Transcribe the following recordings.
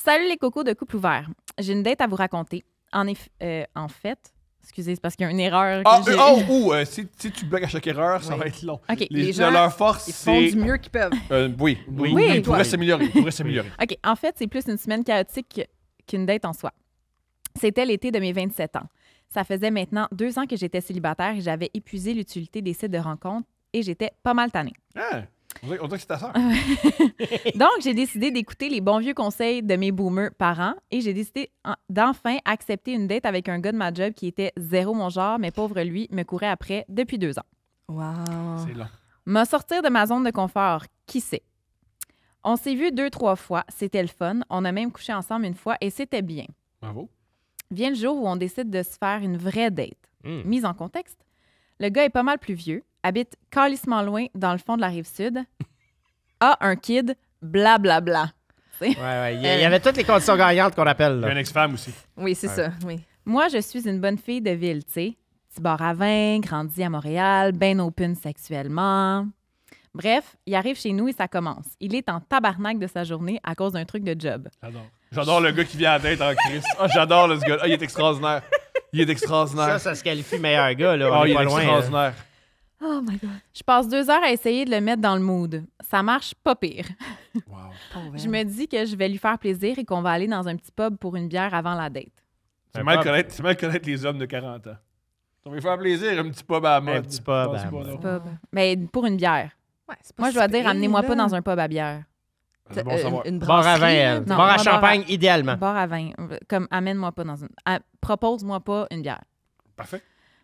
Salut les cocos de couple ouvert. J'ai une date à vous raconter. En fait, excusez, c'est parce qu'il y a une erreur. Si tu bloques à chaque erreur, ça va être long. OK. Les gens, leur force, ils font du mieux qu'ils peuvent. Oui. Ils pourraient s'améliorer. OK. En fait, c'est plus une semaine chaotique qu'une date en soi. C'était l'été de mes 27 ans. Ça faisait maintenant 2 ans que j'étais célibataire et j'avais épuisé l'utilité des sites de rencontres et j'étais pas mal tannée. Ah, on dirait que c'est ta soeur. Donc, j'ai décidé d'écouter les bons vieux conseils de mes boomers parents et j'ai décidé d'enfin accepter une date avec un gars de ma job qui était zéro mon genre, mais pauvre lui, me courait après depuis 2 ans. Wow. C'est long. Me sortir de ma zone de confort, qui sait? On s'est vu 2-3 fois, c'était le fun. On a même couché ensemble une fois et c'était bien. Bravo. Vient le jour où on décide de se faire une vraie date. Mise en contexte, le gars est pas mal plus vieux, habite calissement loin dans le fond de la Rive-Sud, a un kid, blablabla. Ouais. Il y avait toutes les conditions gagnantes qu'on appelle. Il y a Là. une ex-femme aussi. Oui, c'est ça. Oui. Moi, je suis une bonne fille de ville, tu sais. Petit bar à vin, grandi à Montréal, ben open sexuellement. Bref, il arrive chez nous et ça commence. Il est en tabarnak de sa journée à cause d'un truc de job. J'adore le gars qui vient à la date en crise. J'adore ce gars. Il est extraordinaire. Ça se qualifie meilleur gars. Là. On Il est pas est loin. extraordinaire. Oh my God. Je passe 2 heures à essayer de le mettre dans le mood. Ça marche pas pire. Wow. Je me dis que je vais lui faire plaisir et qu'on va aller dans un petit pub pour une bière avant la date. C'est mal connaître les hommes de 40 ans. Ça va lui faire plaisir, un petit pub à la mode. Un petit pub à la Je pense mode. pas, non. Pub. Mais pour une bière. Ouais, c'est pas Moi, je dois si dire, pire, amenez-moi là. pas dans un pub à bière. C'est bon à savoir. Une Bar à vin, brasserie, elle. Non, Bar à pas champagne, idéalement. Bar à vin. Comme, amène-moi pas dans une... propose-moi pas une bière. Parfait.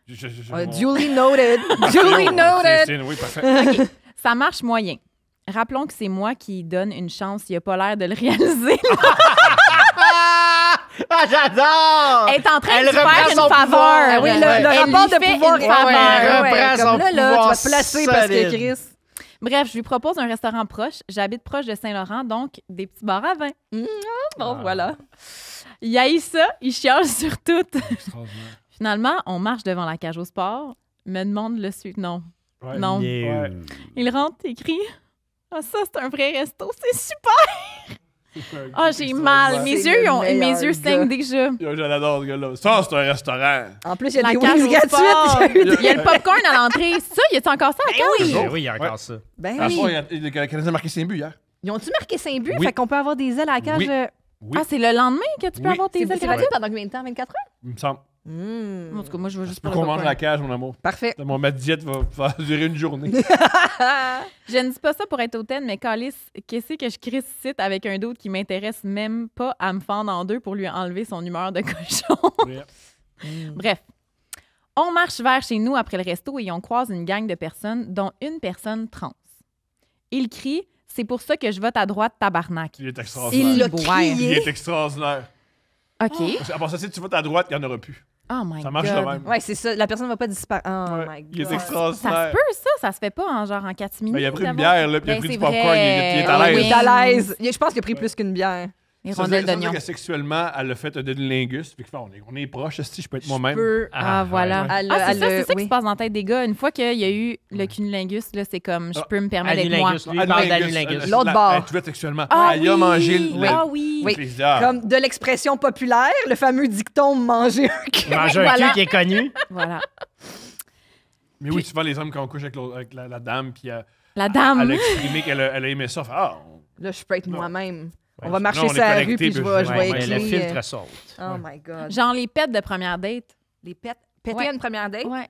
Duly noted. Duly noted. Oui, parfait. OK. Ça marche moyen. Rappelons que c'est moi qui donne une chance. Il a pas l'air de le réaliser. J'adore! Elle est en train Elle de faire reprend une son faveur. pouvoir. Ah oui, Ouais. le Elle rapport lui de fait pouvoir une est faveur. Ouais, Ouais, reprend comme son là, tu pouvoir vas te placer parce que solide. Chris... Bref, je lui propose un restaurant proche. J'habite proche de Saint-Laurent, donc des petits bars à vin. Bon, voilà. Il haït ça, il chiale sur tout. Extraordinaire. Finalement, on marche devant la cage au sport, me demande le suite. Non. Ouais. Non. Ouais. Il rentre, écrit. Ah, ça, c'est un vrai resto, c'est super! Ah, j'ai mal. Mes C'est yeux, le mes meilleur yeux saignent gars. déjà. Yo, je l'adore, ce gars-là. Ça, c'est un restaurant. En plus, il y a La des cage wings au sport. gratuites. Il y a le popcorn à l'entrée. Ça, y a-tu encore ça à la cage? Oui, il y a encore ça. Ben À ce soir, oui. le Canadien a marqué 5 buts hier. Ils ont-tu marqué 5 buts? Oui. Fait qu'on peut avoir des ailes à la cage. Oui. Oui, Ah, c'est le lendemain que tu peux Oui. avoir tes ailes C'est gratuites? gratuit pendant combien de temps? 24 heures? il me semble. En tout cas, moi, je veux juste Faut pour le qu'on mange popcorn. la cage, mon amour. Parfait. Ma diète va durer une journée. Je ne dis pas ça pour être hautaine, mais Calice, qu'est-ce que je crisse ici avec un d'autre qui m'intéresse même pas à me fendre en deux pour lui enlever son humeur de cochon? Bref. On marche vers chez nous après le resto et on croise une gang de personnes, dont une personne trans. Il crie « C'est pour ça que je vote à droite, tabarnak. Il est extraordinaire. Il l'a Ouais. Il crié. est extraordinaire. » OK. Parce qu'à part ça, si tu votes à droite, il n'y en aura plus. Oh my Ça marche God. de même. Ouais, c'est ça. La personne ne va pas disparaître. Oh Ouais. my God. Il est Ça extraordinaire. se peut, ça? Ça se fait pas en genre en catimini? Mais il a pris une d'avoir- bière, là, puis il a Ben, pris c'est du popcorn. vrai. Il est Ah à Il l'aise. est à l'aise. Je pense qu'il a pris plus qu'une bière. Les Ça rondelles veut dire d'oignon. que sexuellement, elle a fait un lingus. Puis on est proche, si je peux être moi-même. Ah, voilà. ouais. Elle- Ah, c'est ça, elle- c'est ça qui oui. se passe dans la tête des gars. Une fois qu'il y a eu le cunnilingus, là, c'est comme, je Ah. peux me permettre d'être moi. Anulingus, lui, il parle d'anulingus. L'autre bord. Elle est ouverte sexuellement. Ah Elle a oui! mangé le. Ah oui! Oui. Puis, ah, Comme de l'expression populaire, le fameux dicton manger un cul. Manger un Voilà. cul qui est connu. Voilà. Mais oui, souvent, les hommes, quand on couche avec la dame, puis La dame. elle a exprimé qu'elle a aimé ça. Fait, Là, je peux être moi-même. On va non, marcher on est sur la rue, connectés, puis je puis vais, je- je ouais, vais Mais le écler. filtre saute. Oh my God. Genre les pets de première date. Les pets. Péter Ouais. à une première date? Ouais.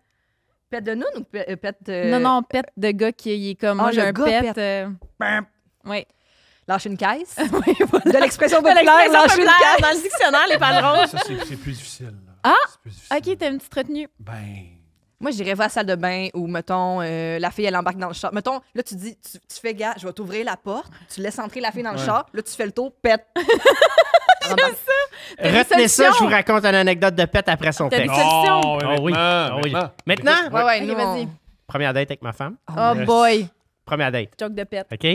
Pet de noun ou pet de... Non, non, pet de gars qui est comme, moi, Ah, j'ai le un gars pet. pet. Oui. Lâcher une caisse? Oui, voilà. De l'expression De populaire, l'expression lâcher une populaire, caisse? dans le dictionnaire, les palmerons. Ça, c'est plus difficile. là. Ah! C'est plus difficile. OK, t'as une petite retenue. Ben. Moi, j'irais voir la salle de bain où, mettons, la fille, elle embarque dans le char. Mettons, là, tu dis, tu fais gars, je vais t'ouvrir la porte, tu laisses entrer la fille dans le Ouais. char, là, tu fais le tour, pète. Retenez ça, solutions. je vous raconte une anecdote de pète après son T'as des texte. solutions. Oh, Ah oui. Ah oui. Maintenant. Maintenant, Ouais, ouais, Allez, nous, vas-y. première date avec ma femme. Oh yes. boy. Première date, Joke de pet. OK?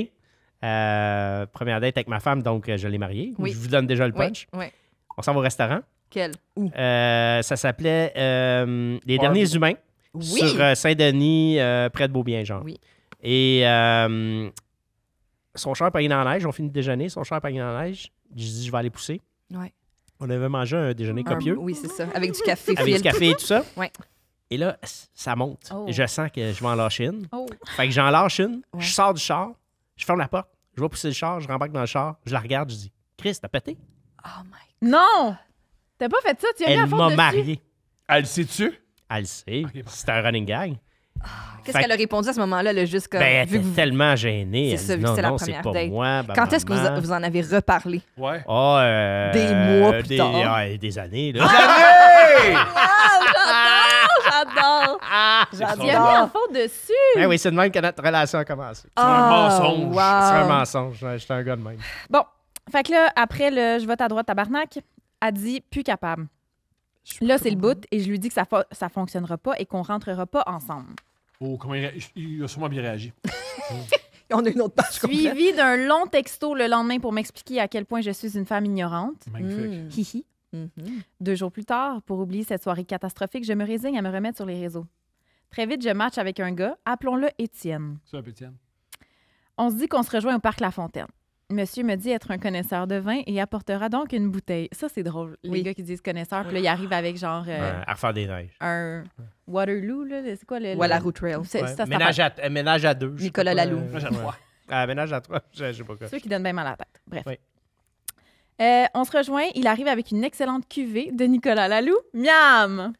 Première date avec ma femme, donc je l'ai mariée. Oui. Je vous donne déjà le Oui, punch. oui. On s'en va au restaurant. Quel? Où? Ça s'appelait Les Derniers Humains Oui! sur Saint-Denis, près de Beaubien-Genre. Oui. Et son char pogné dans la neige. On finit de déjeuner, son char pogné dans la neige. J'ai dit, je vais aller pousser. Ouais. On avait mangé un déjeuner copieux. Oui, c'est ça. Avec du café Avec du filtre. café et tout ça. Ouais. Et là, ça monte. Oh. Et je sens que je vais en lâcher une. Oh. Fait que j'en lâche une, Ouais. je sors du char, je ferme la porte, je vais pousser le char, je rembarque dans le char, je la regarde, je dis, Chris, t'as pété? Oh my Non! T'as pas fait ça? Tu as mis la Elle faute m'a dessus? marié. Elle le sait-tu? Elle le sait. Ok, bon. C'est un running gag. Qu'est-ce qu'elle a répondu à ce moment-là? Elle a juste comme. Ben, elle vu était que vous- tellement gênée. C'est Elle ça, dit, vu que non, c'était la non, c'est première pas date. moi. Quand est-ce que vous en avez reparlé? Ouais. Des mois plus tard. Des années, là. Hey! J'adore! Tu as mis la faute dessus! Ben oui, c'est de même que notre relation a commencé. un mensonge. Wow. C'est un mensonge. J'étais un gars de même. Bon, fait que là, après le je vote à droite tabarnak, elle dit plus capable. Là, c'est le bout et je lui dis que ça fonctionnera pas et qu'on rentrera pas ensemble. Oh, comment il a sûrement bien réagi. On a une autre page complète. Suivi d'un long texto le lendemain pour m'expliquer à quel point je suis une femme ignorante. Magnifique. Hihi. Mhm. 2 jours plus tard, pour oublier cette soirée catastrophique, je me résigne à me remettre sur les réseaux. Très vite, je match avec un gars, appelons-le Étienne. Ça, Étienne. On se dit qu'on se rejoint au parc La Fontaine. Monsieur me dit être un connaisseur de vin et apportera donc une bouteille. Ça, c'est drôle. Les Oui. gars qui disent connaisseur, puis là, ils arrivent avec genre À refaire des neiges. un Waterloo, là. C'est quoi le. Voilà, le- Route Trail. C'est Ouais. ça, c'est Ménage à deux. je sais Nicolas pas, Laloux. Ménage à trois. Ménage à trois. Je sais pas quoi. ceux qui donnent bien mal à la tête. Bref. Oui. On se rejoint. Il arrive avec une excellente cuvée de Nicolas Laloux. Miam!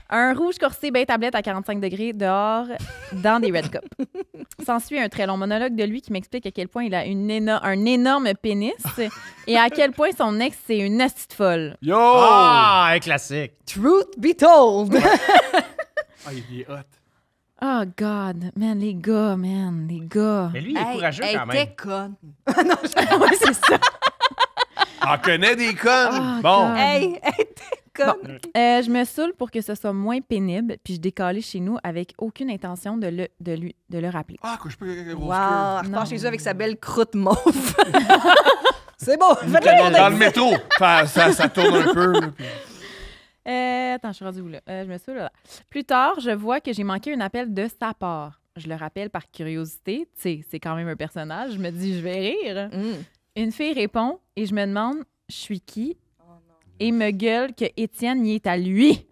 Un rouge corsé bain tablette à 45 degrés dehors dans des Red Cup. S'ensuit un très long monologue de lui qui m'explique à quel point il a un énorme pénis et à quel point son ex, c'est une astite folle. Yo! Ah, un classique. Truth be told! Ah, il est hot. Oh, God. Man, les gars. Mais lui, il est courageux quand même. Elle était conne. Ouais, c'est ça. On connaît des connes. Ah, Bon. God. Hey, elle était conne. Je me saoule pour que ce soit moins pénible, puis je décalais chez nous avec aucune intention de le rappeler. Ah, que je peux avec la grosse Wow, elle Non. repart chez eux avec sa belle croûte mauve. C'est beau, faites-le queue. mon Dans le ex. métro. Ça tourne un peu. là, puis- Attends, je suis rendue où, là? Je me saoule, là. Plus tard, je vois que j'ai manqué un appel de sa part. Je le rappelle par curiosité. Tu sais, c'est quand même un personnage. Je me dis, je vais rire. Mm. Une fille répond et je me demande, je suis qui? Et me gueule que Étienne y est à lui.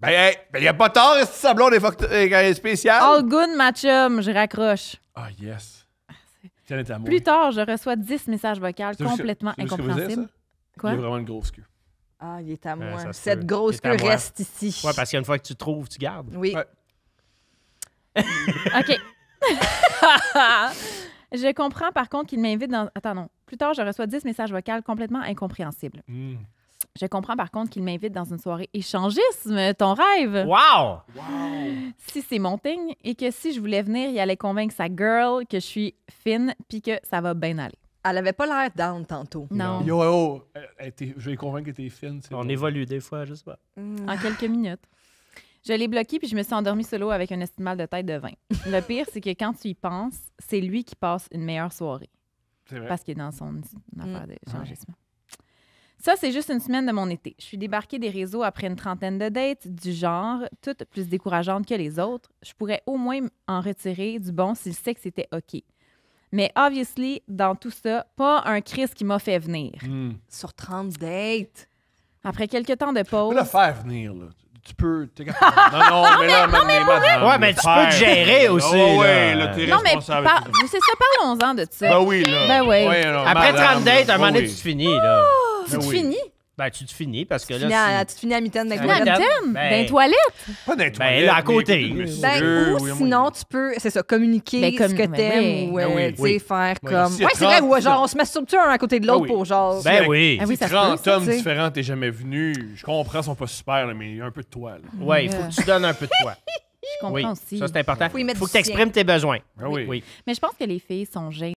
Ben, il n'y a pas tort, est-ce que sa blonde est spéciale? All good, ma chum. Je raccroche. Ah, yes. Tiens, est à moi. Plus tard, je reçois 10 messages vocaux C'est juste complètement c'est juste ce que vous dites, incompréhensibles. ça? Quoi? Il a vraiment une grosse queue. Ah, il est à moi. ça se Cette peut. grosse Il est à queue moi. reste ici. Ouais, parce qu'une fois que tu trouves, tu gardes. Oui. Ouais. OK. Je comprends par contre qu'il m'invite dans... Attends, non. Plus tard, je reçois 10 messages vocaux complètement incompréhensibles. Mm. Je comprends par contre qu'il m'invite dans une soirée échangisme, ton rêve. Wow! Si c'est mon thing et que si je voulais venir, il allait convaincre sa girl que je suis fine puis que ça va bien aller. Elle avait pas l'air down tantôt. Non. Yo, je vais les convaincre que t'es fine. c'est On bon. évolue des fois, je sais pas. En quelques minutes. Je l'ai bloqué puis je me suis endormie solo avec un estimal de tête de vin. Le pire, c'est que quand tu y penses, c'est lui qui passe une meilleure soirée. C'est vrai. Parce qu'il est dans son affaire d'échangisme. Ça, c'est juste une semaine de mon été. Je suis débarquée des réseaux après une trentaine de dates, du genre, toutes plus décourageantes que les autres. Je pourrais au moins en retirer du bon si le sexe était OK. Mais obviously, dans tout ça, pas un Chris qui m'a fait venir. Mm. Sur 30 dates. Après quelques temps de Tu peux pause... le faire venir, là. Tu peux. T'es capable. Non, mais là, madame. Ouais, mais tu peux te gérer aussi, Oh, ouais, là. là, t'es Non, mais responsable. c'est ça, parlons-en de ça. Ben oui, là. Ben oui. Ouais, non, Après madame, 30 dates, à un moment donné, oui. tu te finis, là. Tu Ben te oui. finis? Ben, tu te finis parce que Tu là. te finis à mitaine À Dans d'agréable. mitaine. le thème? Ben- Dans les toilettes? Pas dans les Ben, toilettes, là, à mais côté. écoute, mais Ben, sérieux, ou oui, sinon, oui. tu peux, c'est ça, communiquer Ben, comme- ce que ben t'aimes oui. ou, Ben oui. tu sais, Oui. faire Oui, comme... s'il y a Ouais, c'est vrai, 30, ou genre, on se masturbe-tu un à côté de l'autre Ah oui. pour genre... Ben oui. Ah oui, ça se 30 peut, ça, hommes tu sais. différents, t'es jamais venu. Je comprends, ils sont pas super, là, mais il y a un peu de toi, là. Ouais, il faut que tu donnes un peu de toi. Je comprends Oui, aussi. ça, c'est important. Faut y mettre Faut que du tu exprimes tes besoins. Ah oui. Oui. Mais je pense que les filles sont gênées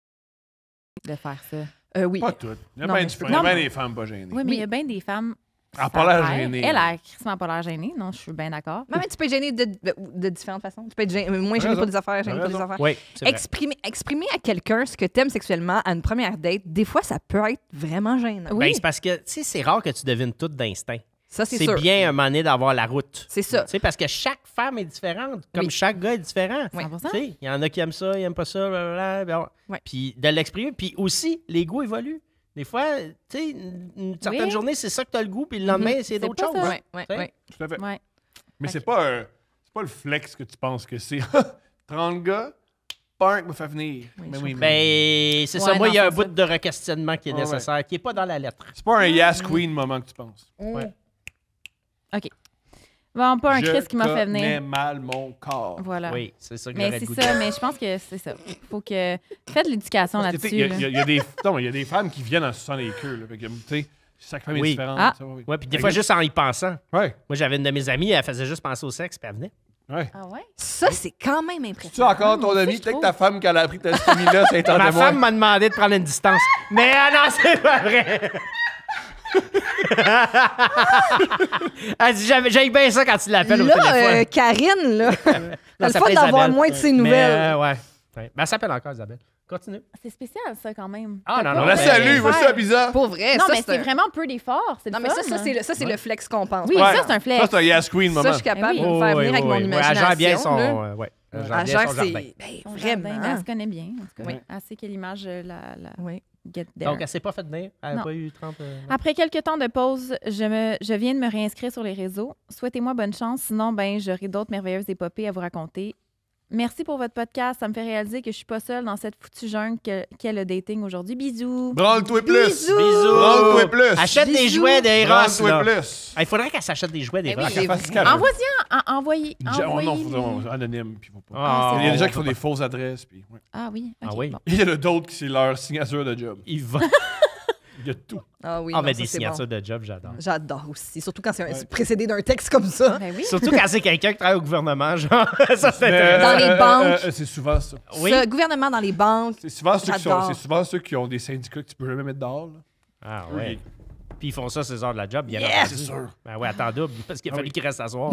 de faire ça. Oui. Pas toutes. Il y a Non, bien mais du- je peux- il y a non, bien mais- des femmes pas gênées. Oui, mais il y a bien des femmes... Elle a ça pas l'air fait. gênée. Elle a crissement pas l'air gênée. Non, je suis bien d'accord. Mais tu peux être gêné de différentes façons. Tu peux être moins gêné raison. pour des affaires, gêné T'as pour des raison. affaires. Oui, c'est vrai. Exprimer à quelqu'un ce que t'aimes sexuellement à une première date, des fois, ça peut être vraiment gênant. Oui. Ben, c'est parce que, tu sais, c'est rare que tu devines tout d'instinct. Ça, c'est C'est sûr. bien un moment donné d'avoir la route. C'est ça. Tu sais, parce que chaque femme est différente, comme Oui. chaque gars est différent. Oui. 100%. Tu sais, il y en a qui aiment ça, ils n'aiment pas ça, blablabla, bon. Ouais. Puis de l'exprimer. Puis aussi, les goûts évoluent. Des fois, tu sais, une certaine Oui. journée, c'est ça que tu as le goût, puis le lendemain, c'est C'est d'autres pas choses. ça. Ouais. Tout à fait. Ouais. Mais Ok. c'est pas le flex que tu penses que c'est. 30 gars, Park me fait venir. Oui, Mais je oui, comprends. mais Ben, c'est Ouais, ça. Moi, non, il y a un c'est bout ça. de requestionnement qui est Ouais, nécessaire, qui n'est pas dans la lettre. c'est pas un Yes Queen moment que tu penses. Ouais. Bon, pas un Je Chris qui m'a fait connais venir. mal mon corps. Voilà. Oui, c'est ça que Mais j'aurais le c'est goût ça, de mais je pense que c'est ça. Faut que. Faites de l'éducation Parce que, tu sais, là-dessus. il y là. a des, non, mais il y a des femmes qui viennent en suçant les queues. Là, fait que, tu sais, chaque femme est Oui. différente. Ah. Ça, oui. Ouais, puis des Fait fois, que- juste en y pensant. Ouais, Moi, j'avais une de mes amies, elle faisait juste penser au sexe, puis elle venait. ouais. Ah ouais? Ça, c'est quand même Tu impressionnant. encore ton moi ami? aussi, je Peut-être que trouve. ta femme, quand elle a appris que t'as cette amie-là, c'est en Ma témoin. femme m'a demandé de prendre une distance. Mais non, c'est pas vrai. Elle dit, j'aime bien ça quand tu l'appelles au Là, téléphone. Karine, là, Non, t'as le ça fun s'appelle d'avoir Isabelle. moins de ses nouvelles. Ouais. Ben, elle s'appelle encore Isabelle. Continue. C'est spécial, ça, quand même. Ah, T'as non, On pas, la ben, salue, faire- voici ça bizarre. Pour vrai, Non, ça, mais c'est un- vraiment peu d'efforts. C'est Non, le mais fun, ça, c'est le flex qu'on pense. Oui, Ouais. ça, c'est un flex. Ça, c'est un Yes Queen Ça, moment. je suis capable Eh de oui. me faire venir avec mon Elle imagination. gère bien son... là. ouais. Elle Elle gère bien gère son ses... jardin. Ben, Son vraiment. jardin, ben, elle se connaît bien. En tout cas, Oui. elle sait quelle image la Oui. get there. Donc, elle s'est pas fait venir. Elle n'a Non. pas eu 30... Après quelques temps de pause, je viens de me réinscrire sur les réseaux. Souhaitez-moi bonne chance, sinon ben j'aurai d'autres merveilleuses épopées à vous raconter. Merci pour votre podcast. Ça me fait réaliser que je suis pas seule dans cette foutue jungle qu'est le dating aujourd'hui. Bisous. Branle-toi plus. Bisous! Branle-toi plus. Achète des Bisous. jouets d'Eros, Branle-toi là. plus. Il faudrait qu'elle s'achète des jouets d'Eros. oui, Qu'elle fasse c'est ce qu'elle veut. Envoyez. Oh non, les- faut anonyme. Puis faut pas. Ah, Il y a des gens on qui font peut des fausses adresses. Puis, ouais. Ah oui. ok, Ah oui? bon. Il y en a d'autres qui c'est leur signature de job. Il va. Il y a tout. Ah oui, Ah, non, mais ça, des c'est signatures bon. de job, j'adore. J'adore aussi. Surtout quand c'est Ouais. précédé d'un texte comme ça. Ben oui. Surtout quand c'est quelqu'un qui travaille au gouvernement, genre, ça c'est Mais, intéressant. Dans les banques. c'est souvent ça. Oui. Ce gouvernement dans les banques. C'est souvent, J'adore. c'est souvent ceux qui ont des syndicats que tu peux jamais mettre dehors. Là. Ah ouais. Puis ils font ça ces heures de la job, bien Yes! entendu. C'est sûr. Ben ouais, attends double, parce qu'il a Ah fallu oui. qu'il reste à soir.